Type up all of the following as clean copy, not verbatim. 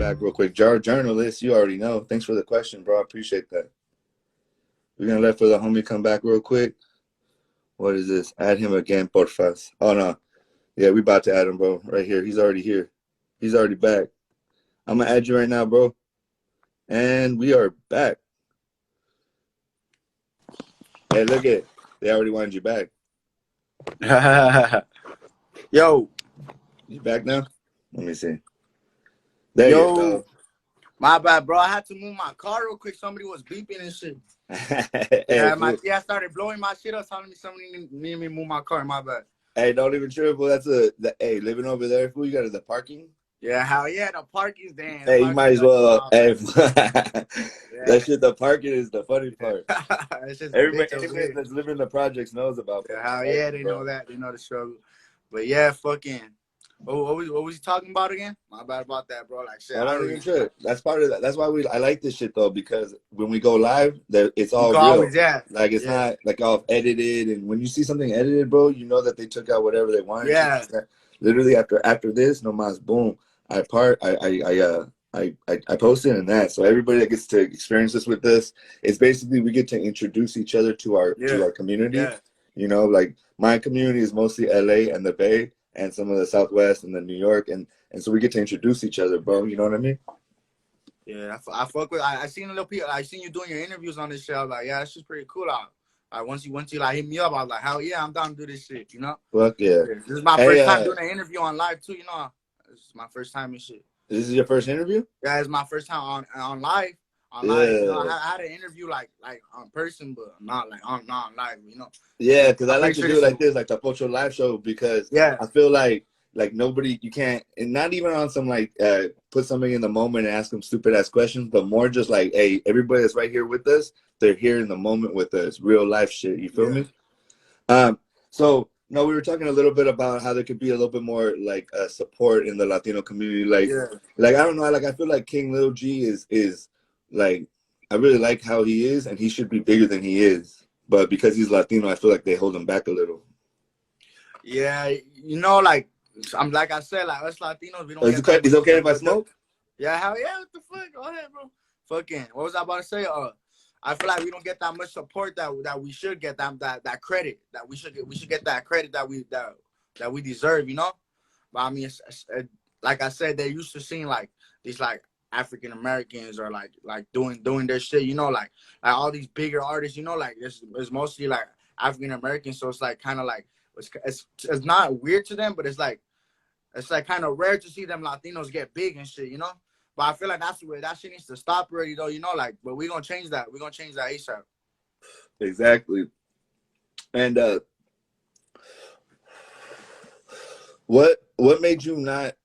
back real quick. Journalist, you already know. Thanks for the question, bro. I appreciate that. We're gonna let for the homie come back real quick. What is this? Add him again, porfas. Oh no. Yeah, we about to add him, bro. Right here. He's already here. He's already back. I'm gonna add you right now, bro. And we are back. Hey, look at it. They already wanted you back. Yo. You back now? Let me see. There you go. My bad, bro. I had to move my car real quick. Somebody was beeping and shit. Hey, I started blowing my shit up, telling me somebody needed me to move my car. My bad. Hey, don't even trip, fool. Hey, living over there, fool. You got the parking? Yeah, hell yeah, the parking's there. Hey, you might as well. Hey, that shit. The parking is the funny part. Everybody that's living in the projects knows about. Yeah, hell yeah, they know that. They know the struggle. But yeah, fucking. What was he talking about again? My bad about that, bro. Like shit. Don't even trip. That's part of that. That's why I like this shit though, because when we go live, it's all real. Always, yeah. Like it's not like all edited, and when you see something edited, bro, you know that they took out whatever they wanted. Yeah. Literally after this, no mas, boom. I posted in that, so everybody that gets to experience this with us, it's basically we get to introduce each other to our community. Yeah. You know, like my community is mostly LA and the Bay, and some of the Southwest and the New York, and so we get to introduce each other, bro. You know what I mean? Yeah, I fuck with. I seen a little people. I seen you doing your interviews on this show. I was like, yeah, that's just pretty cool. Once you like hit me up, I was like, hell yeah, I'm down to do this shit. You know? Fuck yeah. This is my first time doing an interview on live too. You know, this is my first time and shit. This is your first interview? Yeah, it's my first time on live. On live, you know, I had an interview like on person, but not live, you know. Yeah, because I like to do it like this, like the Pocho live show, because I feel like nobody, you can't, and not even on some like put something in the moment and ask them stupid ass questions, but more just like, hey, everybody that's right here with us, they're here in the moment with us, real life shit. You feel me? So no, we were talking a little bit about how there could be a little bit more like support in the Latino community, like I don't know, like I feel like King Lil G is like, I really like how he is, and he should be bigger than he is, but because he's Latino, I feel like they hold him back a little. Yeah, you know, like I said, like us Latinos, we don't. Is it okay if I smoke? Yeah, hell yeah, what the fuck? Go ahead, bro. Fucking, what was I about to say? I feel like we don't get that much support that we should get, that credit that we should get that credit that we deserve, you know. But I mean, it's like I said, they're used to seeing like these like African Americans are like doing their shit, you know, like all these bigger artists, you know, like it's mostly like African Americans, so it's like kind of like it's not weird to them, but it's like kind of rare to see them Latinos get big and shit, you know. But I feel like that's where that shit needs to stop already, though, you know. Like, but we're gonna change that. We're gonna change that ASAP. Exactly. And what made you not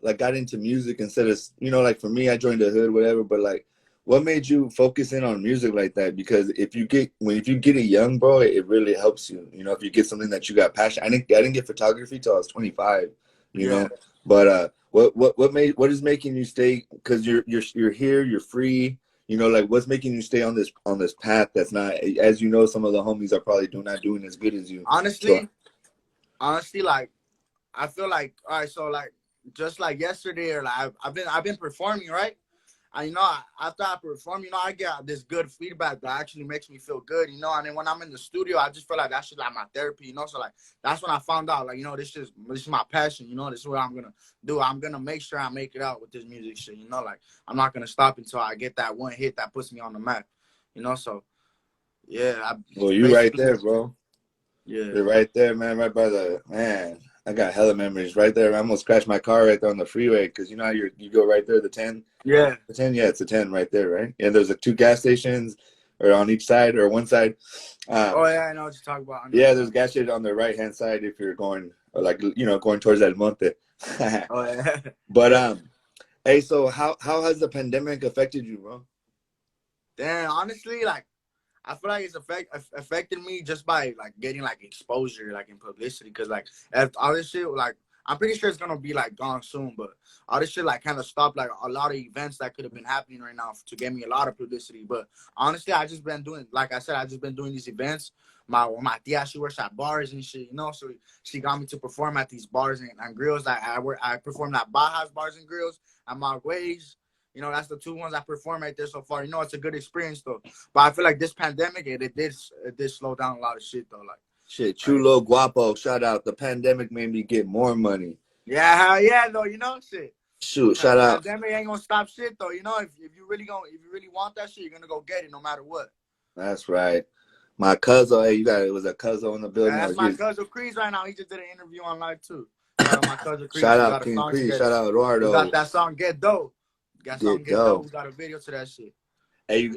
like got into music instead of, you know, like for me, I joined the hood, whatever, but like what made you focus in on music like that? Because if you get it young, bro, it really helps you. You know, if you get something that you got passion. I didn't get photography till I was 25, you know. But what is making you stay? Because you're here, you're free, you know, like what's making you stay on this path that's not, as you know, some of the homies are probably not doing as good as you. Honestly, like I feel like, all right, so like just like yesterday, or like I've been performing, right? And you know, after I perform, you know, I get this good feedback that actually makes me feel good, you know. And then when I'm in the studio, I just feel like that's just like my therapy, you know. So like that's when I found out, like, you know, this is my passion, you know. This is what I'm gonna do. I'm gonna make sure I make it out with this music shit, you know. Like I'm not gonna stop until I get that one hit that puts me on the map, you know. So yeah. Well, you right there, bro. Yeah, you're right there, man. Right by the man. I got hella memories right there. I almost crashed my car right there on the freeway because you know how you go right there, the 10. Yeah, the 10. Yeah, it's a 10 right there, right? And there's like 2 gas stations, or on each side or one side. Oh yeah, I know what you're talking about. Yeah, there's a gas station on the right hand side if you're going, or like, you know, going towards El Monte. Oh yeah. But hey, so how has the pandemic affected you, bro? Damn, honestly, like I feel like it's affected me just by like getting like exposure, like in publicity, because like all this shit, like I'm pretty sure it's gonna be like gone soon, but all this shit like kind of stopped like a lot of events that could have been happening right now to get me a lot of publicity. But honestly, I just been doing, like I said, I just been doing these events. My tia, she works at bars and shit, you know, so she got me to perform at these bars and grills. Like I performed at Baja's Bars and Grills, at my ways. You know, that's the 2 ones I performed right there so far. You know, it's a good experience though. But I feel like this pandemic, it did slow down a lot of shit though. Like shit, Chulo Guapo, shout out. The pandemic made me get more money. Yeah, hell yeah, though. You know, shit. Shoot, shout out. Pandemic ain't gonna stop shit though. You know, if you really want that shit, you're gonna go get it no matter what. That's right. My cousin, hey, it was a cousin in the building. Yeah, that's my cousin Chris right now. He just did an interview on live too. My cousin Chris. Shout out King Chris. Shout out Eduardo. We got that song Get Dope. Got something Get Dope. We got a video to that shit. Hey,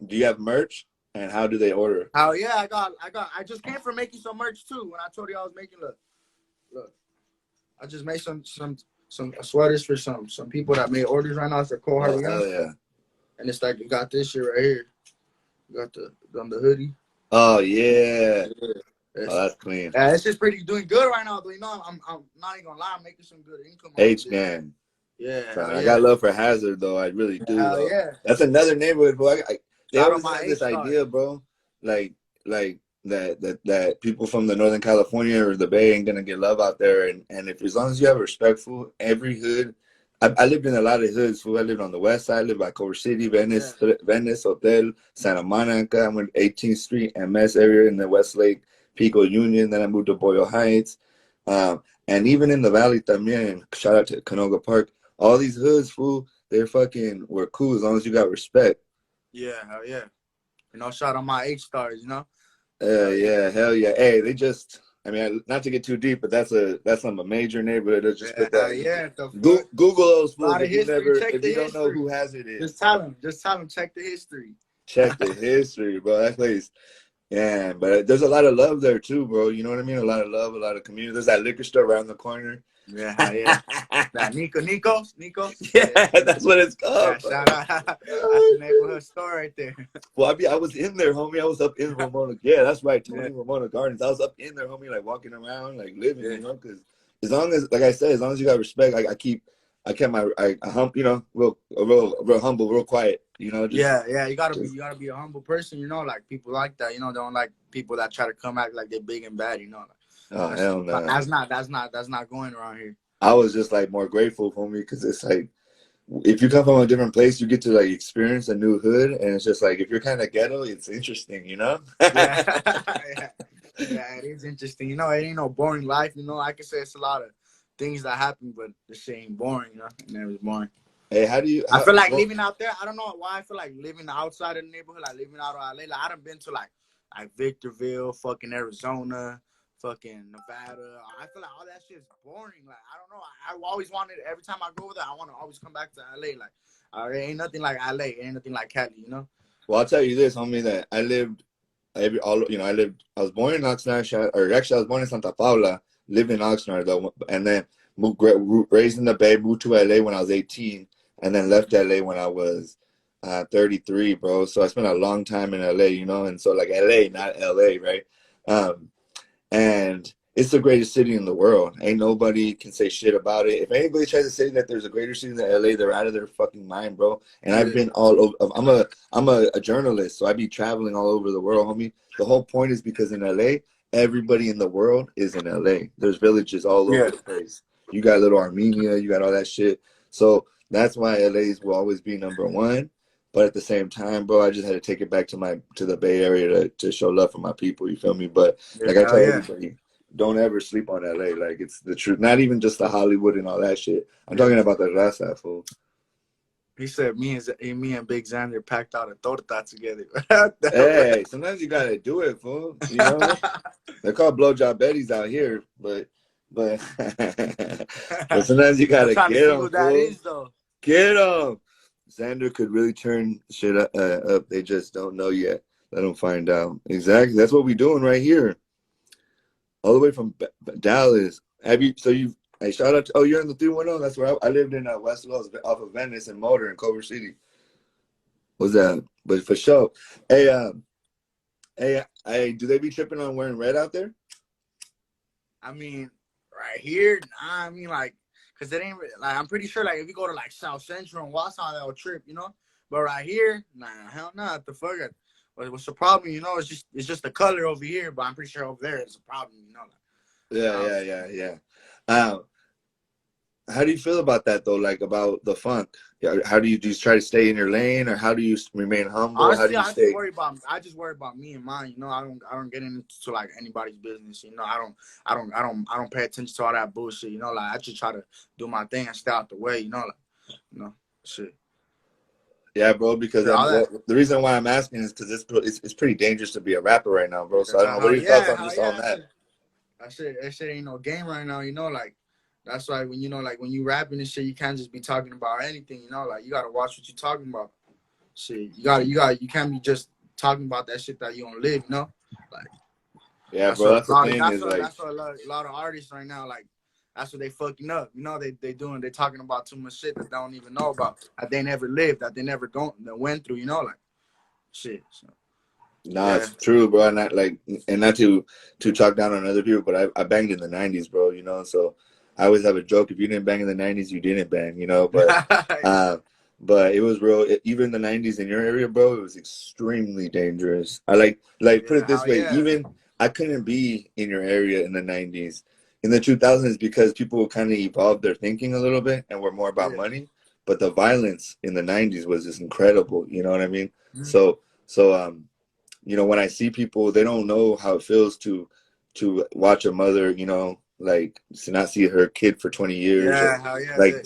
do you have merch? And how do they order? Oh yeah, I just came from making some merch too. When I told you I was making look. I just made some sweaters for some people that made orders right now. It's a cold hard. Oh yeah. And it's like you got this shit right here. You got the hoodie. Oh yeah. That's clean. Yeah, it's just pretty doing good right now though. You know, I'm not even gonna lie, I'm making some good income. Man. Yeah. I got love for Hazard though. I really do. Yeah. That's another neighborhood, bro. They always have this star. idea, bro. Like that people from the Northern California or the Bay ain't gonna get love out there. And if as long as you have respectful, every hood. I lived in a lot of hoods. I lived on the west side. I lived by Culver City, Venice, Hotel, Santa Monica. I went 18th Street, MS area in the Westlake, Pico Union. Then I moved to Boyle Heights. And even in the valley también, shout out to Canoga Park. All these hoods, fool, they're fucking were cool as long as you got respect. Yeah, hell yeah. You know, shout out my H-stars, you know? Yeah, hell yeah. Hey, they just, I mean, not to get too deep, but that's a major neighborhood. Let's just put that. Yeah, Google those fools if you don't know who Hazard is. Just tell them, check the history. Check the history, bro. That place. Yeah, but there's a lot of love there too, bro. You know what I mean? A lot of love, a lot of community. There's that liquor store around the corner. Yeah. That Nico's. Yeah, that's what it's called. Yeah, shout out. That's the neighborhood store right there. Well, I was in there, homie. I was up in Ramona. Yeah, that's right. Ramona Gardens. I was up in there, homie, like walking around, like living, you know, because as long as, like I said, as long as you got respect, I kept my hump, you know, real humble, real quiet, you know. You gotta be a humble person, you know, like people like that, you know, they don't like people that try to come act like they're big and bad, you know. Oh hell no. That's not going around here. I was just like more grateful for me because it's like if you come from a different place, you get to like experience a new hood, and it's just like if you're kind of ghetto, it's interesting, you know. Yeah, it is interesting. You know, it ain't no boring life. You know, I can say it's a lot of things that happen, but the shit ain't boring. You know, it never is boring. Hey, I feel like living out there. I don't know why I feel like living outside of the neighborhood, like living out of LA. Like I done been to like Victorville, fucking Arizona, fucking Nevada. I feel like all that shit is boring. Like I don't know. I always wanted, every time I go over there, I want to always come back to LA. Like it ain't nothing like LA. It ain't nothing like Cali. You know. Well, I'll tell you this, homie, that I was born in Oxnard, or actually I was born in Santa Paula, lived in Oxnard though, and then raised in the Bay, moved to LA when I was 18, and then left LA when I was 33, bro. So I spent a long time in LA, you know, and so like LA, not LA, right? And it's the greatest city in the world. Ain't nobody can say shit about it. If anybody tries to say that there's a greater city than LA, they're out of their fucking mind, bro. And I've been all over. I'm a journalist, so I be traveling all over the world, homie. The whole point is because in LA, everybody in the world is in LA. There's villages all over the place. You got little Armenia, you got all that shit. So that's why LA's will always be number one. But at the same time, bro, I just had to take it back to the Bay Area to show love for my people. You feel me? But like I tell everybody, don't ever sleep on LA. Like it's the truth. Not even just the Hollywood and all that shit. I'm talking about the raza, fool. He said me and Big Xander packed out a torta together. Hey, sometimes you gotta do it, fool. You know, they're called blowjob Betties out here, but sometimes you gotta get them. What that is, though. Get them. Xander could really turn shit up. They just don't know yet. Let them find out. Exactly. That's what we're doing right here. All the way from Dallas. Hey, shout out to, you're in the 310? That's where I lived in West Los off of Venice and Motor in Culver City. What's that? But for sure. Hey, do they be tripping on wearing red out there? I mean, right here, nah, I mean, like, cause it ain't like I'm pretty sure like if you go to like South Central and Wausau, they'll trip, you know. But right here, nah, hell nah. What the fuck? What's the problem? You know, it's just the color over here, but I'm pretty sure over there it's a problem. You know. Like, Yeah. How do you feel about that though? Like about the funk? How do you try to stay in your lane, or how do you remain humble? Honestly, how do you stay? I just worry about me and mine. You know, I don't get into like anybody's business. You know, I don't pay attention to all that bullshit. You know, like I just try to do my thing and stay out the way. Shit. Yeah, bro. Because the reason why I'm asking is because it's pretty dangerous to be a rapper right now, bro. So I don't know. What are your thoughts on just on that? That shit ain't no game right now. You know, like. That's why when when you rapping and shit, you can't just be talking about anything, you know, like you gotta watch what you're talking about. Shit, you can't be just talking about that shit that you don't live, you know? Like yeah, bro, that's the thing that's what a lot of artists right now, like that's what they fucking up. You know, they talking about too much shit that they don't even know about, that they never lived, that they never went through, you know, like shit. So, nah, it's true, bro. And not to talk down on other people, but I banged in the 90s, bro, you know, so I always have a joke. If you didn't bang in the 90s, you didn't bang, you know. But it was real. Even the 90s in your area, bro, it was extremely dangerous. I put it this way. Even I couldn't be in your area in the 90s. In the 2000s, because people kind of evolved their thinking a little bit and were more about money. But the violence in the 90s was just incredible. You know what I mean? Mm-hmm. So you know, when I see people, they don't know how it feels to watch a mother, you know, like to not see her kid for 20 years,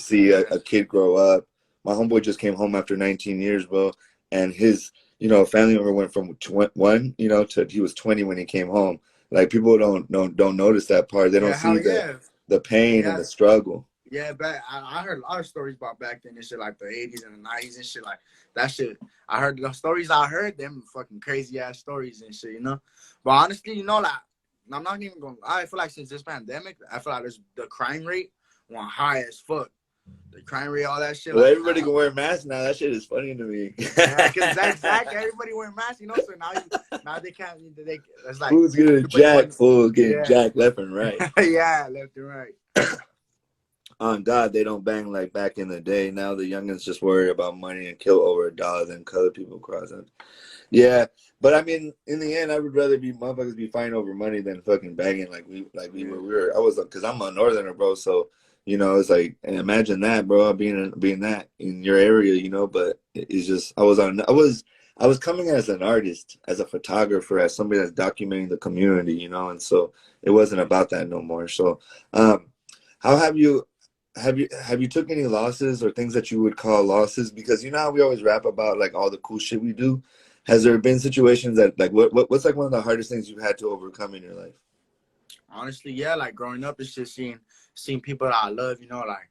see a kid grow up. My homeboy just came home after 19 years, bro, and his, you know, family member went from 1, you know, to he was 20 when he came home. Like people don't notice that part. They don't see the pain and the struggle. Yeah, I heard a lot of stories about back then and shit, like the 80s and the 90s and shit, like that shit. I heard the stories them fucking crazy ass stories and shit, you know. But honestly, you know, like I'm not even going. I feel like since this pandemic, I feel like the crime rate went high as fuck. The crime rate, all that shit. Well, like, everybody can wear masks now. That shit is funny to me. Yeah, because exactly. Everybody wearing masks, you know. So now they can't. It's like who's getting jacked? Fool getting jacked left and right. Yeah, left and right. On God, they don't bang like back in the day. Now the youngins just worry about money and kill over $1 than color people crossing. Yeah, but I mean, in the end, I would rather motherfuckers be fighting over money than fucking banging like we were. I was, because I'm a northerner, bro. So you know, it's like, and imagine that, bro, being that in your area, you know. But it's just I was coming as an artist, as a photographer, as somebody that's documenting the community, you know, and so it wasn't about that no more. So, how have you took any losses or things that you would call losses? Because you know how we always rap about like all the cool shit we do. Has there been situations that like what's like one of the hardest things you've had to overcome in your life? Honestly, yeah, like growing up, it's just seeing people that I love, you know, like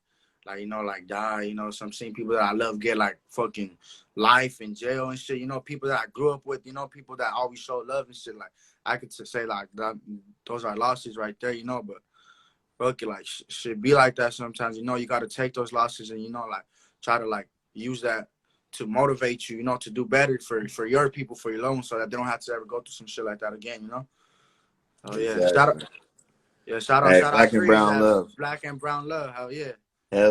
die, you know, seeing people that I love get like fucking life in jail and shit, you know, people that I grew up with, you know, people that always show love and shit. Like I could say like that, those are losses right there, you know, but fuck it, like shit be like that sometimes, you know. You got to take those losses and, you know, like try to like use that to motivate you, you know, to do better for your people, for your loved ones, so that they don't have to ever go through some shit like that again, you know. Oh yeah, exactly. Shout out Black and brown love. Black and brown love, hell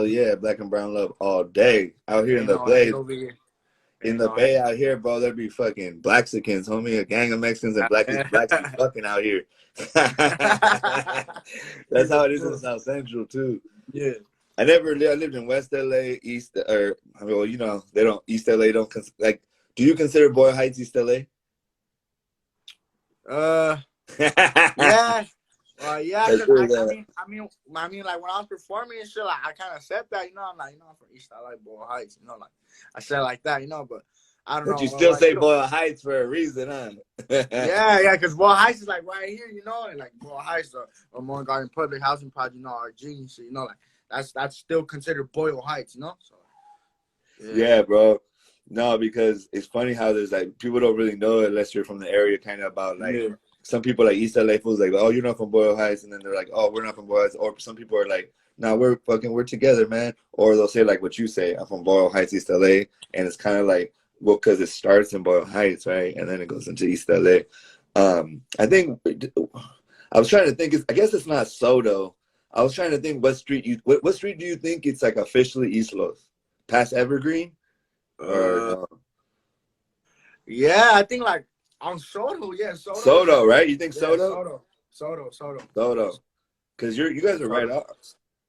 yeah, black and brown love all day out here in the Bay. In the Bay out here, bro, there be fucking Blaxicans, homie, a gang of Mexicans and blacks be fucking out here. That's how it is in South Central too. Yeah. I lived in West LA, East, or well, you know, East LA don't like. Do you consider Boyle Heights East LA? Yeah. Yeah, I mean, like when I was performing and shit, like I kind of said that, you know, I'm like, you know, I'm from East LA, Boyle Heights, you know, like I said like that, you know, but I don't know. But you still say Boyle Heights for a reason, huh? yeah, because Boyle Heights is like right here, you know, and like Boyle Heights or Morgan Garden Public Housing Project, you know, RG and shit, you know, like that's still considered Boyle Heights, you know. So yeah, bro. No, because it's funny how there's like people don't really know it unless you're from the area, kind of about like. Yeah. Some people like East LA fools like, oh, you're not from Boyle Heights, and then they're like, oh, we're not from Boyle Heights. Or some people are like, no, we're together, man. Or they'll say like what you say, I'm from Boyle Heights, East LA, and it's kind of like, well, because it starts in Boyle Heights, right, and then it goes into East LA. I think I was trying to think. I guess it's not so though. I was trying to think what street what street do you think it's like officially East Los? Past Evergreen? Or no? Yeah, I think like on Soto, yeah, Soto, right? You think yeah, Soto? Soto. Because you guys are right off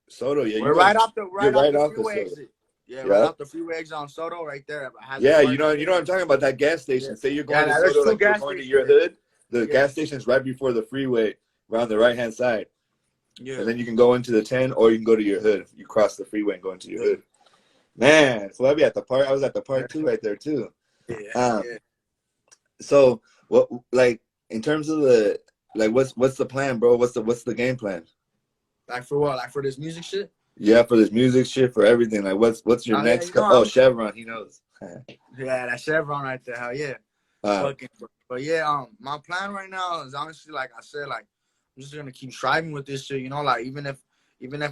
Soto, yeah. We're you're right right off off the the freeway Soto. exit. Yeah, right Yeah. off the freeway exit on Soto, right there. Yeah, you know what I'm talking about, that gas station. Yeah. Say you're going to there's Soto, two like you're gas going to stations. your hood. The gas station's right before the freeway, around the right-hand side. Yeah. And then you can go into the 10, or you can go to your hood. You cross the freeway and go into your hood. Man, so I'll be at the park. I was at the park too, right there too. Yeah. So what, like, in terms of the, like, what's the plan, bro? What's the game plan? Like for what? Like for this music shit? Yeah, for this music shit, for everything. Like, what's your next? Chevron, he knows. Yeah, that Chevron right there. Hell yeah. But yeah, my plan right now is honestly, like I said, like I'm just gonna keep striving with this shit. You know, like even if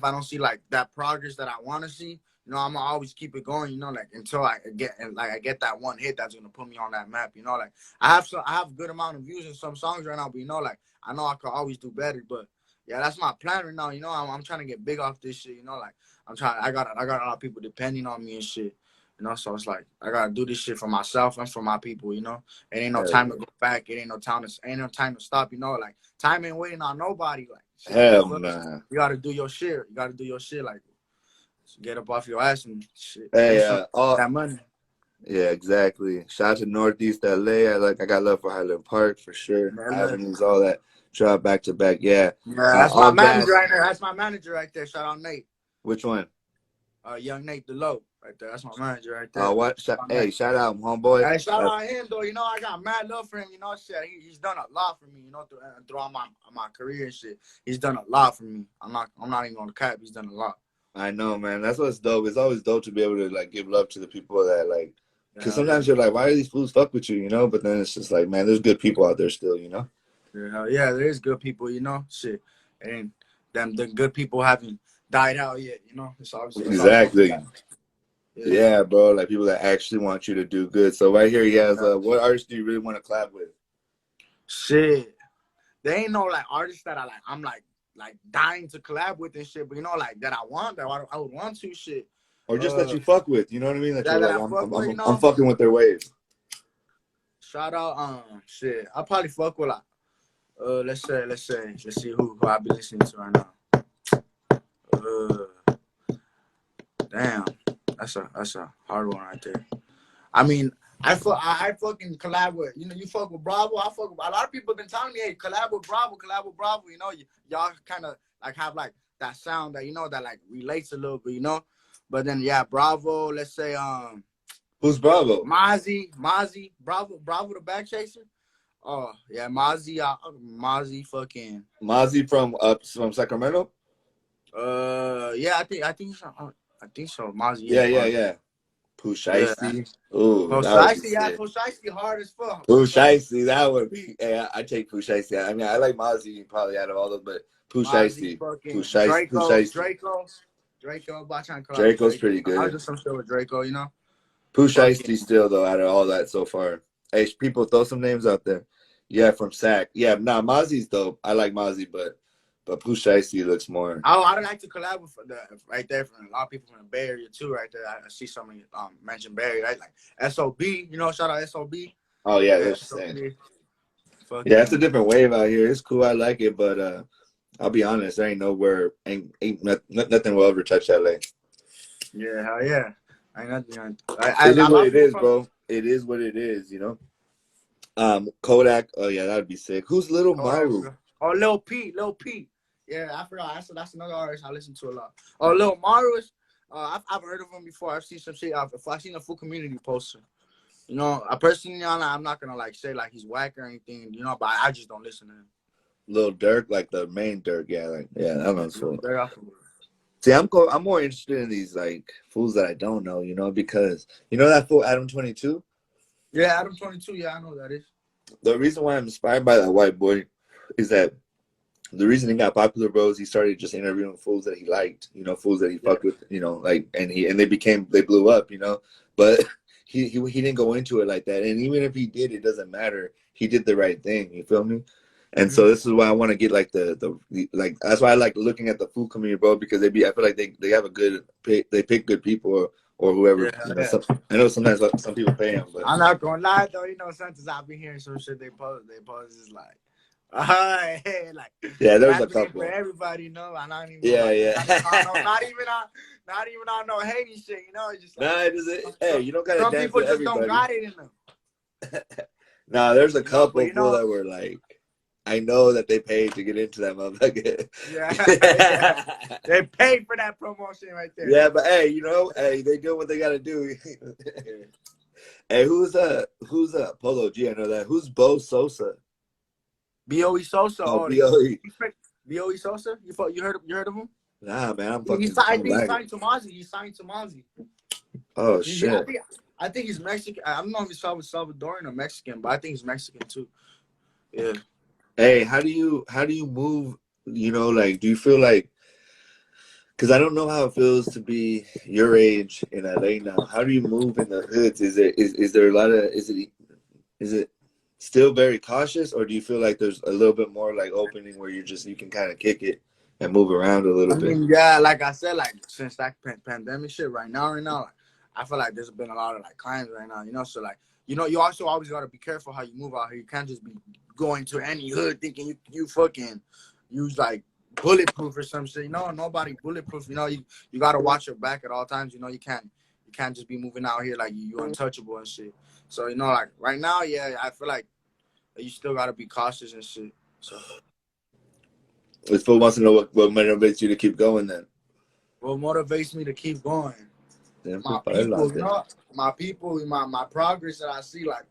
I don't see like that progress that I want to see, you know, I'm gonna always keep it going. You know, like until I get that one hit that's gonna put me on that map. You know, like I have a good amount of views in some songs right now, but you know, like I know I could always do better. But yeah, that's my plan right now. You know, I'm trying to get big off this shit. You know, like I got a lot of people depending on me and shit. You know, so it's like I gotta do this shit for myself and for my people. You know, it ain't no time to go back. It ain't no time to stop. You know, like time ain't waiting on nobody. Like shit, hell nah. You gotta do your shit. Like get up off your ass and shit. Hey, that money. Yeah, exactly. Shout out to Northeast LA. I got love for Highland Park for sure. Avenues, all that. Drop back to back. Yeah. That's my manager right there. That's my manager right there. Shout out Nate. Which one? Young Nate DeLow right there. That's my manager right there. Shout out, homeboy. Hey, shout out him though. You know, I got mad love for him. You know, shit. He's done a lot for me. You know, throughout my career and shit. He's done a lot for me. I'm not even on the cap. He's done a lot. I know, man. That's what's dope. It's always dope to be able to like give love to the people that like. Because sometimes you're like, why do these fools fuck with you? You know, but then it's just like, man, there's good people out there still. You know. Yeah, there is good people. You know, shit, and the good people haven't died out yet. You know, it's obviously exactly. Yeah, bro. Like people that actually want you to do good. So right here, he has. What artist do you really want to collab with? Shit, there ain't no like artists that I'm like dying to collab with and shit. But you know, like that I would want to shit. Or just that you fuck with. You know what I mean? That you're like, I'm fucking with their waves. Shout out, shit. I probably fuck with like, let's see who I be listening to right now. Damn, that's a hard one right there. I mean, I fucking collab with, you know, you fuck with Bravo. I fuck with, a lot of people have been telling me, hey, collab with Bravo. You know, y'all kind of like have like that sound that, you know, that like relates a little bit, you know. But then yeah, Bravo. Let's say who's Bravo? Mozzie, Bravo the back chaser. Oh yeah, Mozzie fucking Mozzie from Sacramento. Yeah, I think so. Mozzie. Yeah. Pooh Shiesty. Ooh, Pooh Shiesty hard as fuck. Pooh Shiesty, that would be. Yeah, I take Pooh Shiesty. I mean, I like Mozzie probably out of all those, but Pooh Shiesty. Draco's pretty good. I'll do some shit with Draco, you know. Pooh Shiesty still though, out of all that so far. Hey, people, throw some names out there. Yeah, from Sac. Yeah, Mozzie's dope. I like Mozzie, but Pooh Shiesty looks more. I'd like to collab with right there from a lot of people from the Bay Area too. Right there, I see somebody mention Bay Area, right? Like SOB, you know, shout out SOB. Oh yeah, that's the same. Yeah, it's a different wave out here. It's cool. I like it, but I'll be honest, there ain't nowhere, ain't nothing will ever touch LA. Yeah, hell yeah. Ain't nothing. It is what it is, bro. It is what it is, you know. Kodak. Oh yeah, that'd be sick. Who's Lil Maru? Oh, Lil P. Yeah, I forgot. That's another artist I listen to a lot. Oh, Lil Maru is. I've heard of him before. I've seen some shit. I've seen a full community poster. You know, I personally, I'm not gonna like say like he's whack or anything. You know, but I just don't listen to him. Lil Durk, like the main Durk, yeah, that one's cool. See, I'm more interested in these like fools that I don't know, you know, because you know that fool Adam 22. Yeah, Adam 22. Yeah, I know who that is. The reason why I'm inspired by that white boy is that the reason he got popular, bro, is he started just interviewing fools that he liked, you know, fools that he fucked with, you know, like, and they blew up, you know, but he didn't go into it like that, and even if he did, it doesn't matter. He did the right thing. You feel me? And so this is why I want to get like the like that's why I like looking at the food community, bro, because I feel like they have a good they pick good people or whoever. Yeah, you know, I know sometimes some people pay them, but I'm not gonna lie though. You know, sometimes I've been hearing some shit they post is like, hey, like yeah, there's a that's couple for everybody, you know. And I don't even yeah, like, yeah. not even on no hating shit, you know. It's just like, Nah, hey, you don't gotta some dance people with just don't everybody. got it in them. Nah, there's a couple But, that were like, I know that they paid to get into that motherfucker. Yeah. They paid for that promotion right there. Yeah, but hey, hey, they do what they gotta do. Hey, who's Polo G? I know that. Who's Bo Sosa? B.O.E. Sosa. Oh, B.O.E. B.O.E. Sosa. You heard of him? Nah, man, I'm I think he signed to Mozzie. Oh shit. I think he's Mexican. I don't know if he's Salvadoran or Mexican, but I think he's Mexican too. Yeah. Hey, how do you move? Like, do you feel like? Because I don't know how it feels to be your age in LA now. How do you move in the hoods? Is there a lot of is it still very cautious, or do you feel like there's a little bit more like opening where you can kind of kick it and move around a little bit? Yeah, like I said, like since that pandemic shit right now, like, I feel like there's been a lot of like crimes right now, you know. So like, you also always gotta be careful how you move out here. You can't just be going to any hood thinking you fucking use like bulletproof or some shit. Nobody bulletproof. You gotta watch your back at all times. You can't just be moving out here like you untouchable and shit. So like right now, yeah, I feel like you still gotta be cautious and shit. So This fool wants to know what motivates you to keep going then. What motivates me to keep going? My people, my progress that I see, like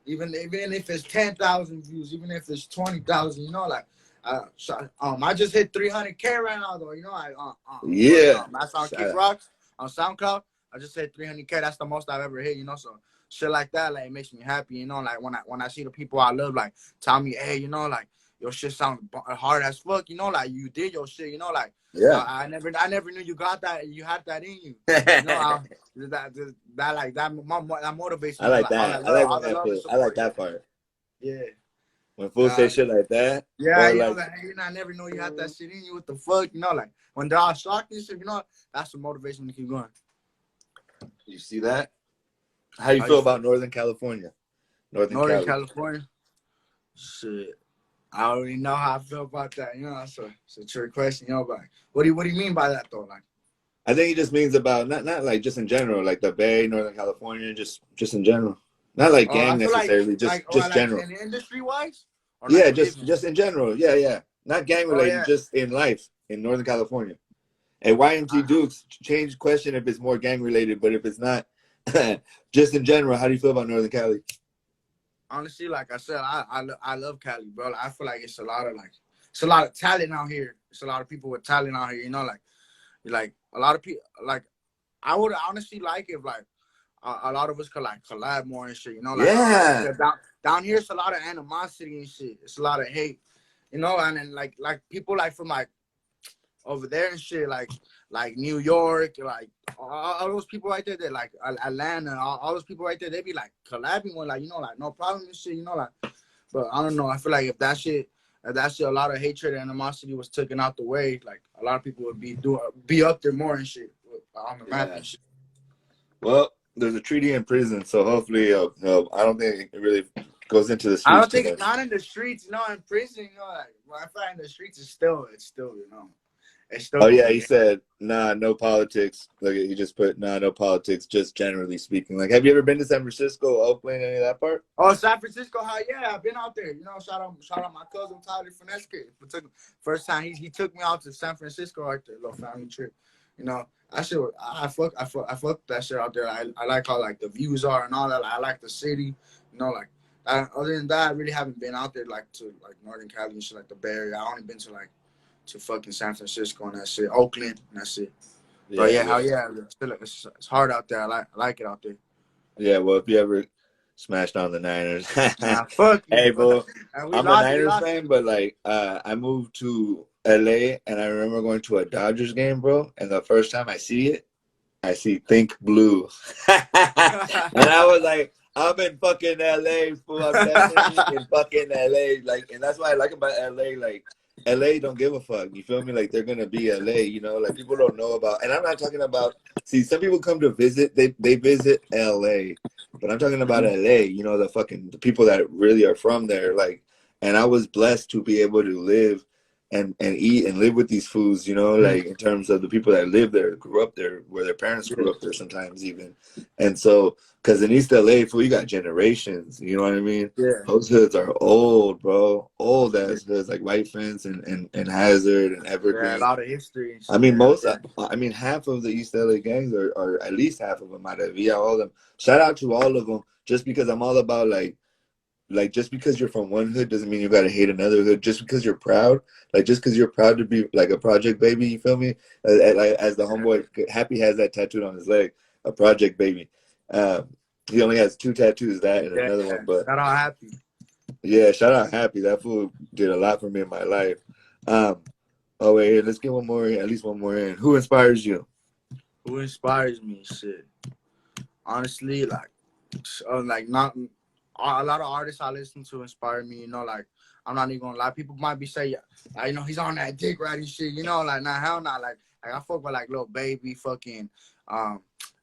even if it's 10,000 views, even if it's 20,000, like I just hit 300K right now though, yeah. That's on Kick Rocks on SoundCloud. I just hit 300K. That's the most I've ever hit, so shit like that, like it makes me happy, like when I see the people I love like tell me, hey, like your shit sounds hard as fuck, like you did your shit, like yeah. I never knew you got that, you had that in you, that motivates me. I like that. I like that part. Yeah. When fools say shit like that. Yeah, I never know you had that shit in you. What the fuck, like when they're all shocked and shit, that's the motivation to keep going. You see that? How you feel about Northern California? Northern California? Shit. I already know how I feel about that, so it's a trick question, but what do you mean by that though? Like, I think it just means about not like just in general, like the Bay, Northern California, just in general. Not like gang necessarily, just general. In industry wise? Yeah, just in general. Yeah. Not gang related, just in life in Northern California. And YMG Dukes, change question if it's more gang related, but if it's not, just in general, how do you feel about Northern Cali? Honestly, like I said, I love Cali, bro. I feel like it's a lot of talent out here. It's a lot of people with talent out here, like a lot of people. Like I would honestly like if like a lot of us could like collab more and shit, yeah. Down here, it's a lot of animosity and shit. It's a lot of hate, and then like people like from like over there and shit, like New York, like all those people right there, that like Atlanta, all those people right there, they be like collabing with like like no problem and shit, like. But I don't know. I feel like if that shit, a lot of hatred and animosity was taken out the way, like a lot of people would be up there more and shit on the map and shit. Well, there's a treaty in prison, so hopefully, I don't think it really goes into the streets. I don't think it's not in the streets, in prison, like when I find the streets, it's still, Oh yeah, he said, nah, no politics. Look, he just put, nah, no politics, just generally speaking. Like, have you ever been to San Francisco, Oakland, any of that part? Oh, San Francisco, yeah, I've been out there. Shout out my cousin Tyler Finesque. First time he took me out to San Francisco right there, little family trip. I fuck that shit out there. I like how like the views are and all that. I like the city, like. Other than that, I really haven't been out there like to like Northern Cali and shit, like the Bay Area. I only been to fucking San Francisco and that's it. Oakland, and that's it. Yeah, but hell yeah, it's hard out there. I like it out there. Yeah, well, if you ever smashed on the Niners, nah, fuck you. Hey, bro, I'm a Niners fan, but like, I moved to LA and I remember going to a Dodgers game, bro. And the first time I see Think Blue, and I was like, I'm in fucking LA, fool. I'm definitely in fucking LA. Like, and that's what I like about LA. Like, LA don't give a fuck. You feel me? Like, they're gonna be LA. You know, like people don't know about. And I'm not talking about. See, some people come to visit. They visit LA, but I'm talking about LA. You know, the people that really are from there. Like, and I was blessed to be able to live and eat and live with these foods. You know, like in terms of the people that live there, grew up there, where their parents grew up there, sometimes even, and so. Because in East LA, fool, you got generations. You know what I mean? Yeah. Those hoods are old, bro. Old ass hoods like White Fence and Hazard and Evergreen. Yeah, a lot of history. And shit. I mean, half of the East LA gangs are at least half of them out of yeah, all of them. Shout out to all of them. Just because I'm all about like just because you're from one hood doesn't mean you gotta hate another hood. Just because you're proud, like just because you're proud to be like a project baby, you feel me? As the homeboy Happy has that tattooed on his leg, a project baby. He only has 2 tattoos, that and another one. But shout out Happy. Yeah, shout out Happy. That fool did a lot for me in my life. Oh wait, here, let's get one more. At least one more in. Who inspires you? Who inspires me? Shit. Honestly, like not a lot of artists I listen to inspire me. You know, like I'm not even gonna lie. People might be saying, you know, he's on that dick riding shit. You know, like nah, hell not. Like I fuck with like Lil Baby, fucking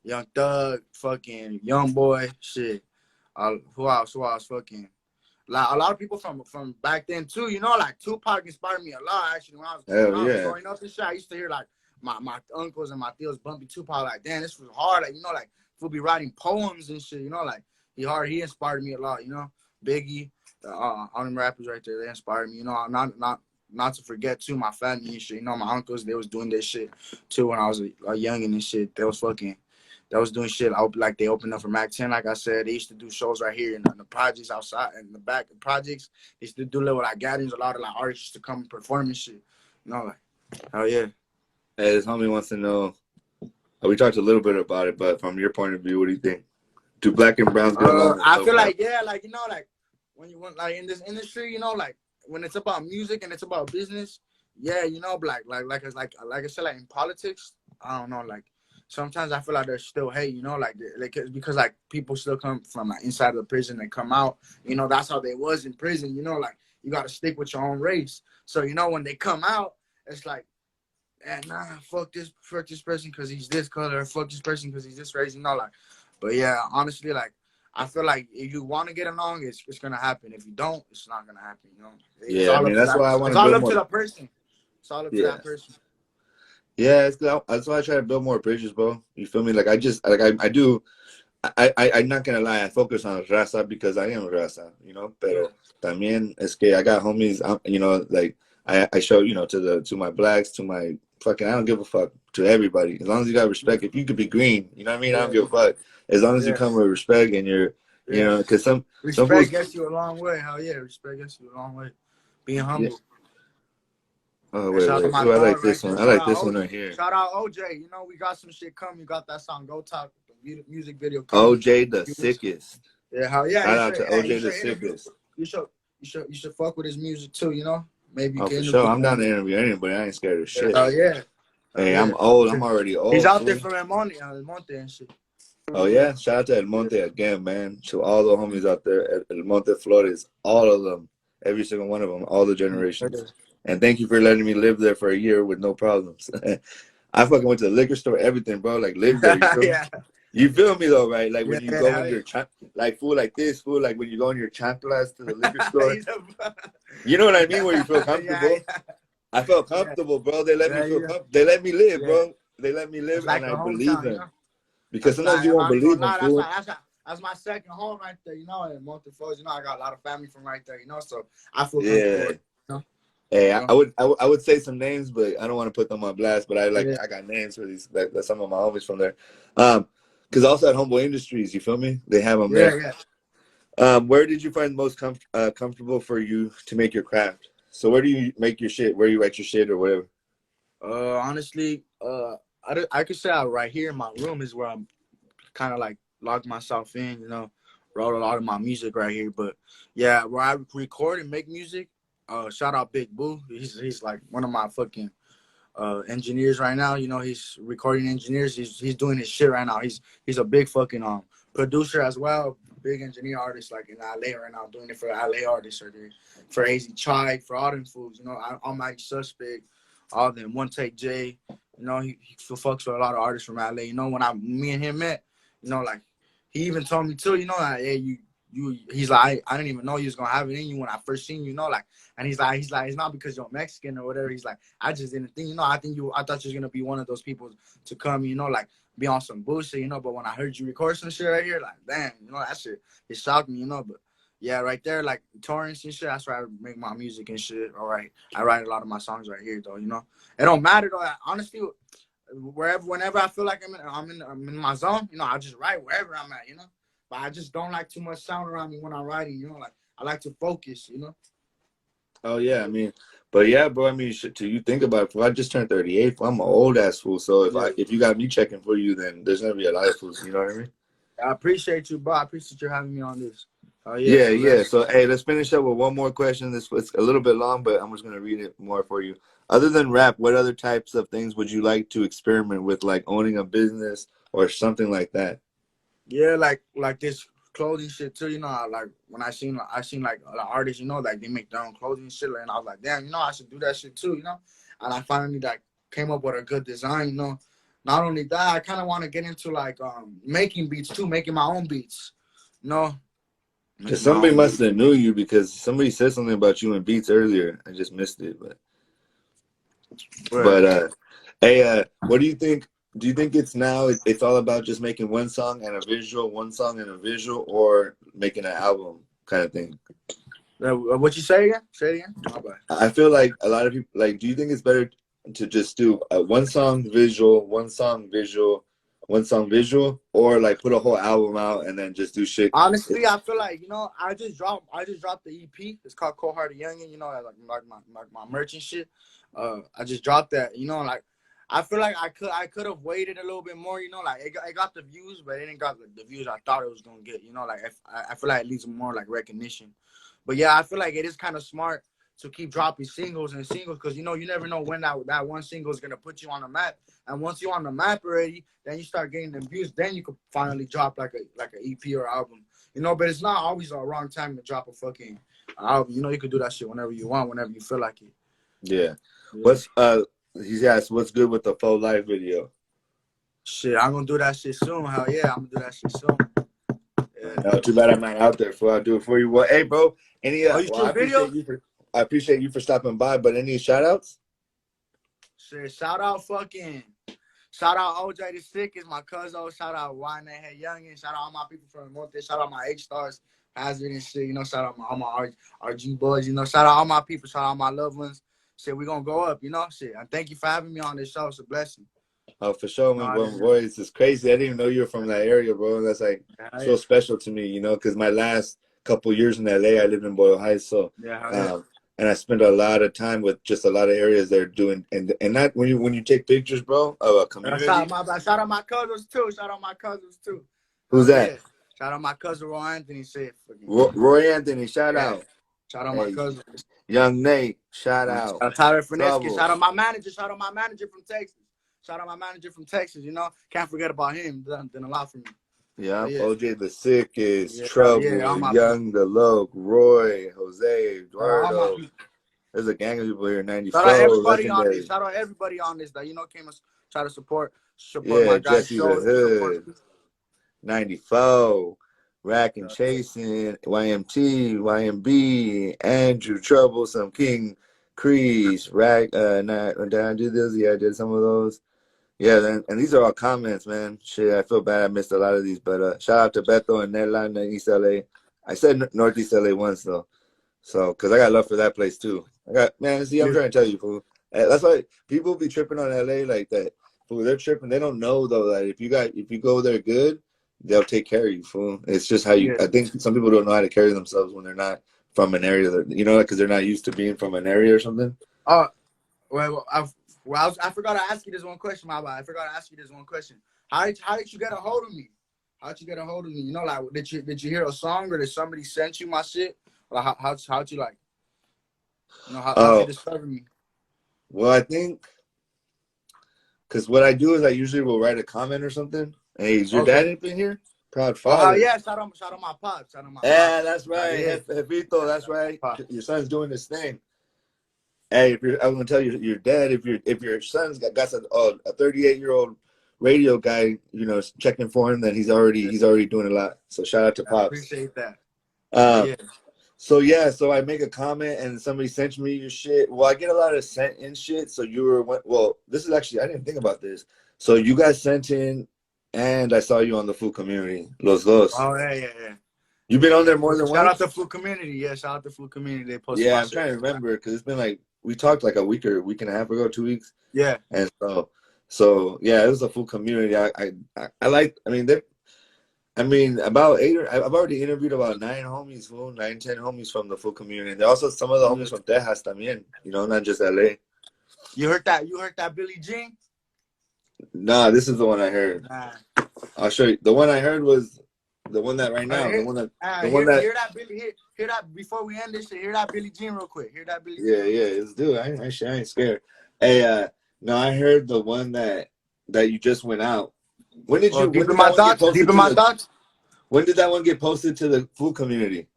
Young Thug, fucking Young Boy, shit. Who else? Fucking like a lot of people from back then too. You know, like Tupac inspired me a lot. Actually, when I was growing up and shit, I used to hear like my uncles and my tios bumping Tupac. Like, damn, this was hard. Like, you know, like we'll be writing poems and shit. You know, like he inspired me a lot. You know, Biggie, all them rappers right there, they inspired me. You know, not to forget too my family and shit. You know, my uncles, they was doing this shit too when I was a youngin' and shit. They was doing shit. Like they opened up for Mac 10, like I said. They used to do shows right here in the projects outside, in the back of projects. They used to do little like gatherings. A lot of like artists used to come and perform and shit. You know, like, hell yeah. Hey, this homie wants to know. We talked a little bit about it, but from your point of view, what do you think? Do black and browns get along? I feel like like you know, like when you want like in this industry, you know, like when it's about music and it's about business, yeah, you know, like I said, like in politics, I don't know, like. Sometimes I feel like there's still hate, you know, like because like people still come from like inside of the prison and come out, you know, that's how they was in prison, you know, like you got to stick with your own race. So, you know, when they come out, it's like, nah, fuck this person because he's this color, fuck this person because he's this race, you know, like, but yeah, honestly, like, I feel like if you want to get along, it's going to happen. If you don't, it's not going to happen, you know. Yeah, I mean, that's why I want to. It's all up to the person. It's all up to that person. Yeah, that's why I try to build more bridges, bro. You feel me? Like I do. I'm not gonna lie. I focus on raza because I am raza, you know. Pero también es que I got homies. You know, like I show, you know, to my blacks, to my fucking. I don't give a fuck to everybody as long as you got respect. If you could be green, you know what I mean. I don't give a fuck as long as you come with respect and you're, you know, because some respect gets you a long way. Hell yeah, respect gets you a long way. Being humble. Yeah. Oh, wait. Ooh, I like this one. I like this one right here. Shout out OJ. You know, we got some shit coming. You got that song, Go Talk, the music video coming. OJ the sickest. Yeah, hell yeah. Shout out to OJ the sickest. You should fuck with his music too, you know? Maybe you can. For sure. I'm down to interview anybody. I ain't scared of shit. Oh, yeah. Hey, I'm old. I'm already old. He's out there from El Monte and shit. Oh, yeah. Shout out to El Monte again, man. To all the homies out there at El Monte, Flores. All of them. Every single one of them. All the generations. And thank you for letting me live there for a year with no problems. I fucking went to the liquor store, everything, bro. Like, live there. You feel me? You feel me, though, right? Like, when you go in your, like, fool like this, fool, like, when you go in your chanclas to the liquor store. You know what I mean? Where you feel comfortable. I felt comfortable, bro. They let me feel comfortable. They let me live, bro. They let me live, and I believe them. You know? Because sometimes you won't believe them, fool. That's my second home right there, you know, in Monte Flores. You know, I got a lot of family from right there, you know, so I feel comfortable. Hey, I would say some names, but I don't want to put them on blast. But I got names for these, like some of my homies from there. Because also at Homeboy Industries, you feel me? They have them there. Yeah. Where did you find the most comfortable for you to make your craft? So where do you make your shit? Where do you write your shit or whatever? Honestly, I could say right here in my room is where I'm kind of like locked myself in. You know, wrote a lot of my music right here. But yeah, where I record and make music. Shout out Big Boo. He's like one of my fucking engineers right now. You know, he's recording engineers. He's doing his shit right now. He's a big fucking producer as well, big engineer artist like in LA right now, doing it for LA artists or for AZ Chai, for all them fools, you know, all my Suspect, all them One Take J, you know, he fucks with a lot of artists from LA. You know, when me and him met, you know, like he even told me too, you know, like, hey, he's like, I didn't even know you was gonna have it in you when I first seen you, you know, like, and he's like, it's not because you're Mexican or whatever. He's like, I just didn't think, you know, I thought you was gonna be one of those people to come, you know, like be on some bullshit, you know. But when I heard you record some shit right here, like, damn, you know, that shit, it shocked me, you know. But yeah, right there, like Torrance and shit, that's where I make my music and shit. All right, I write a lot of my songs right here, though, you know. It don't matter though. Honestly, whenever I feel like I'm in my zone, you know, I just write wherever I'm at, you know. But I just don't like too much sound around me when I'm writing, you know. Like I like to focus, you know. Oh yeah, I mean, but yeah, bro. I mean, till you think about it, if I just turned 38, I'm an old ass fool. So if you got me checking for you, then there's gonna be a lot of fools. You know what I mean? I appreciate you, bro. I appreciate you having me on this. Oh yeah, yeah. So hey, let's finish up with one more question. It's a little bit long, but I'm just gonna read it more for you. Other than rap, what other types of things would you like to experiment with, like owning a business or something like that? Yeah, like this clothing shit too, you know. Like when I seen like the artists, you know, like they make their own clothing and shit, and I was like, damn, you know, I should do that shit too, you know. And I finally like came up with a good design, you know. Not only that, I kind of want to get into like making beats too, making my own beats, you know. Because somebody must have knew you, because somebody said something about you in beats earlier. I just missed it, but hey, what do you think? Do you think it's all about just making one song and a visual, or making an album kind of thing? What you say again? Say it again. I feel like a lot of people, like, do you think it's better to just do one song visual, or like put a whole album out and then just do shit? Honestly, I feel like, you know, I just dropped the EP. It's called Cold Hearted Youngin', you know, like my merch and shit. I just dropped that, you know, like I feel like I could have waited a little bit more, you know, like it got the views, but it didn't got the views I thought it was gonna get, you know, like I feel like it needs more like recognition. But yeah, I feel like it is kind of smart to keep dropping singles because, you know, you never know when that one single is gonna put you on the map. And once you're on the map already, then you start getting them views. Then you could finally drop like an EP or album, you know. But it's not always a wrong time to drop a fucking album. You know, you could do that shit whenever you want, whenever you feel like it. Yeah. He's asked, what's good with the Faux Life video? Shit, I'm gonna do that shit soon. Hell yeah, I'm gonna do that shit soon. Yeah. No, too bad I'm not out there. I'll do it for you. Well, hey, bro. I appreciate you for stopping by. But any shout outs? Shit, shout out OJ the Sickest, my cousin. Shout out Wine Head Youngin. Shout out all my people from North. Shout out my H-Stars, Hazard and shit. You know, shout out all my RG boys. You know, shout out all my people. Shout out all my loved ones. Shit, we gonna go up. You know, shit. And thank you for having me on this show. It's a blessing. Oh, for sure, man. Boys, it's crazy. I didn't even know you were from that area, bro. That's like so special to me, you know, because my last couple years in LA, I lived in Boyle Heights, so and I spent a lot of time with just a lot of areas they're doing, and not when you take pictures, bro, of a community. Shout out my cousins too. Who's that? Yeah. Shout out my cousin Roy Anthony. Roy Anthony, shout out. Shout out my cousin. Young Nate, shout out. Tyler Fineski. Shout out my manager. Shout out my manager from Texas. You know, can't forget about him. Done a lot for me. Yeah, OJ the Sickest, Trouble, Xandrdalowk, Roy, Jose, Eduardo. There's a gang of people here. 94. Shout out everybody on this that, you know, came to try to support my guys' Jesse the Hood, 94, Rack and Chasing, YMT, YMB, Andrew, Troublesome, King, Crease, Rack. Did I do this? Yeah, I did some of those. Yeah, and these are all comments, man. Shit, I feel bad I missed a lot of these, but shout out to Beto and Nella in East LA. I said Northeast LA once though, so because I got love for that place too. I'm trying to tell you, fool. That's why people be tripping on LA like that. Fool, they're tripping. They don't know though that if you go there good, they'll take care of you, fool. It's just how you. I think some people don't know how to carry themselves when they're not from an area that, you know, because they're not used to being from an area or something. I forgot to ask you this one question, my bad. How did you get a hold of me? You know, like, did you hear a song, or did somebody send you my shit? Or how'd you like? You know, how'd you discover me? Well, I think because what I do is I usually will write a comment or something. Hey, is your dad up in here? Proud father. Oh yeah, shout out my pops. Shout out my yeah, pops. that's right. Yeah. Jefito, that's right. Pops. Your son's doing this thing. Hey, I was gonna tell you, your dad, if your son's got a 38-year-old radio guy, checking for him, then he's already doing a lot. So shout out to Pops. I appreciate that. Yeah. So I make a comment and somebody sent me your shit. Well, I get a lot of sent in shit. So this is actually, I didn't think about this. So you guys sent in, and I saw you on the food community, Los Dos. Oh yeah. You've been on there more than once? Shout out to food community. Yeah, shout out to food community. They posted I'm trying to remember because it's been like, we talked like a week and a half ago, 2 weeks. Yeah. And so yeah, it was a full community. I like, about 8 I've already interviewed about 10 homies from the full community. And also some of the homies from Texas también, not just LA. You heard that Billie Jean? Nah, this is the one I heard. Nah. I'll show you. The one I heard was the one that right now. Hear that before we end this shit. Hear that Billie Jean real quick. Hear that Billie Jean. Yeah, let's do it. I ain't scared. Hey, no, I heard the one that you just went out. When did you? Deep in my thoughts. When did that one get posted to the food community?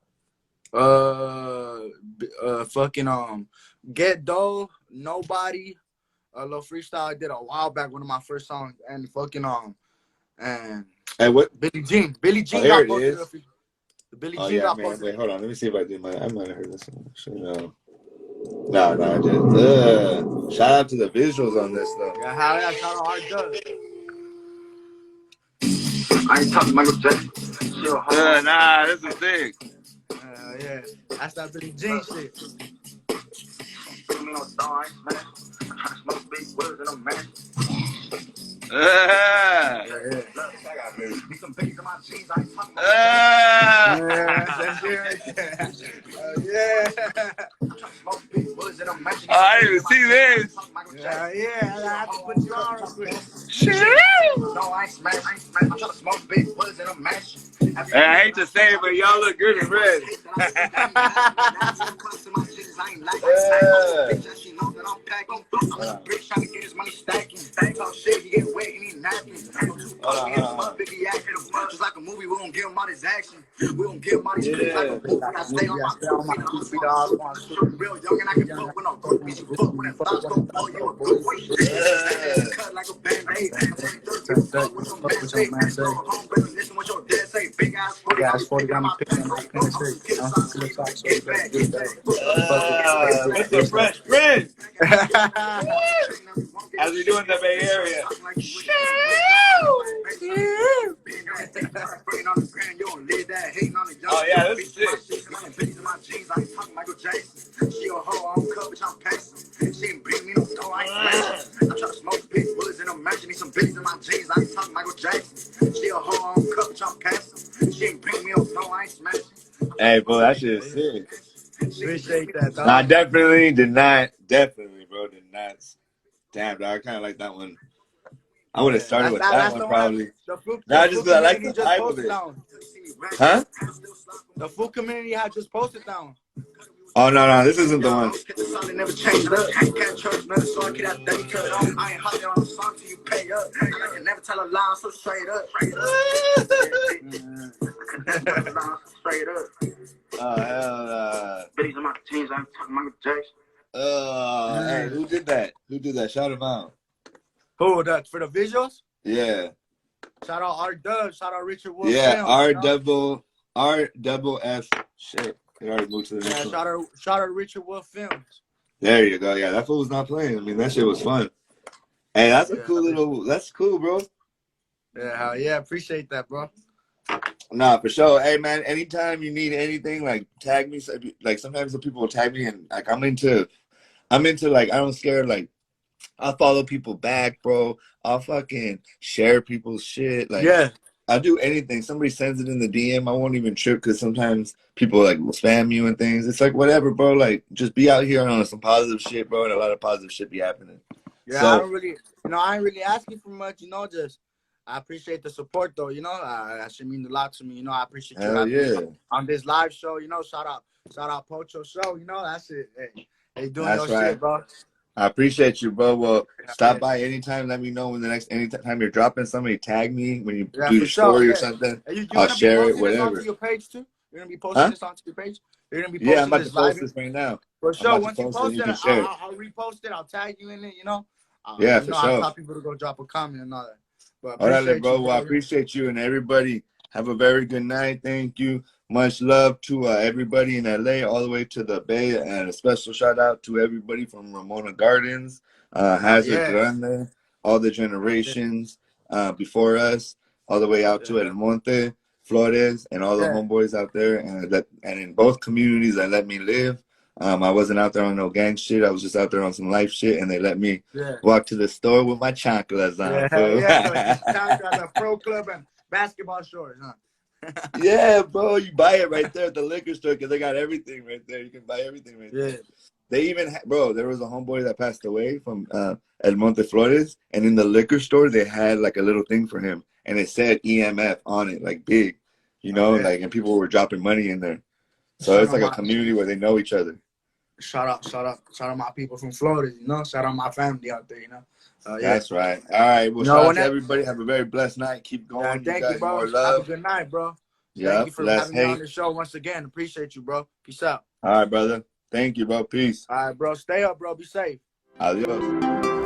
Get Dough, Nobody, a little freestyle I did a while back, one of my first songs, and and what? Billie Jean. Here it is. The Billie Jean got posted. Wait, hold on. Let me see if I might have heard this one. No, I didn't. Shout out to the visuals on this though. Yeah, shout out hard does. I ain't talking Michael Jackson. Nah, this is sick. Yeah, that's that Billie Jean shit. Put me on stars, man. I'm trying to smoke big words and I'm mad. Yeah. Be some biggies in my jeans. I ain't talking That's it right there. Yeah. I'm trying to smoke big words and I'm mad. I didn't even see this. Yeah. I have to put you on real quick. No, I ain't smash. I'm trying to smoke big words and I'm mashing. I hate to say it, but y'all look good in red. Just like a movie, we don't give him all his action. We don't give him all his clips like a movie. I stay on my feet. Real young and I can fuck with no dope. You fuck with them thoughts, go blow you a good way. Cut like a band-aid. Fuck with some man say. Go home, better listen what your dad say. Big ass 40 got my picture. Mr. Fresh Prince. As we do in the Bay Area. Oh yeah, this is sick. She a hoe, I'm cut, bitch, I'm passing. She ain't bring me no dough, I ain't smashing. I'm trying to smoke big bullets in a mansion, need some bitches in my jeans, I ain't talking Michael Jackson. She a hoe, I'm cut, bitch, I'm passing. She ain't bring me no dough, I ain't smashing. Hey, bro, that shit is sick. Appreciate that, dog. I definitely did not. Damn, dog, I kind of like that one. I would have started with that one probably. I like the type of it. Huh? The food community had just posted down. Oh no, this isn't the one. Never changed up. Can't trust nothing, so I get out there. I ain't hopping on the song till you pay up. I can never tell a lie, so straight up. Straight up. Oh hell. Bitties in my jeans, I'm talking Michael Jackson. Hey, who did that? Shout him out. Who? For the visuals? Yeah. Shout out R-Dub. Shout out Richard Wolf. Yeah, R-double-F. Shit. It already moved to the next one. Shout out Richard Wolf Films. There you go. Yeah, that fool was not playing. I mean, that shit was fun. Hey, that's that's cool, bro. Yeah, yeah. Appreciate that, bro. Nah, for sure. Hey, man, anytime you need anything, like, tag me. Like, sometimes the people will tag me, and, like, I'm into, like, I don't scare, like, I'll follow people back, bro. I'll fucking share people's shit. Like, yeah. I'll do anything. Somebody sends it in the DM, I won't even trip because sometimes people, like, will spam you and things. It's like, whatever, bro. Like, just be out here on some positive shit, bro, and a lot of positive shit be happening. Yeah, so, I ain't really asking for much, just I appreciate the support, though, that should mean a lot to me, I appreciate you having me on this live show, shout out Pocho1, that's it, hey doing your shit, bro. I appreciate you, bro. Well, stop by anytime. Let me know when anytime you're dropping somebody. Tag me when you do your story or something. I'll share it, whatever. Onto your page too? You're gonna be posting this onto your page? You're gonna be posting I'm about to post this right now. For sure. Once you post it, I'll repost it. I'll tag you in it. You know. Yeah, for sure. I tell people to go drop a comment and all that. But all right, bro. Well, I appreciate you and everybody. Have a very good night. Thank you. Much love to everybody in LA, all the way to the Bay, and a special shout out to everybody from Ramona Gardens, Hazard Grande, all the generations before us, all the way out to El Monte, Flores, and all the homeboys out there, and in both communities that let me live. I wasn't out there on no gang shit. I was just out there on some life shit, and they let me walk to the store with my chanclas on. The pro club and basketball shorts, huh? Yeah, bro, you buy it right there at the liquor store because they got everything right there. You can buy everything right there. They even, bro, there was a homeboy that passed away from El Monte Flores, and in the liquor store, they had like a little thing for him, and it said EMF on it, like big, you know, like, and people were dropping money in there. So it's like a community where they know each other. Shout out my people from Florida, you know. Shout out my family out there, you know. That's right. All right. Well, shout out to everybody. Have a very blessed night. Keep going. Thank you, bro. More love. Have a good night, bro. Thank you for having me on the show once again. Appreciate you, bro. Peace out. All right, brother. Thank you, bro. Peace. All right, bro. Stay up, bro. Be safe. Adios.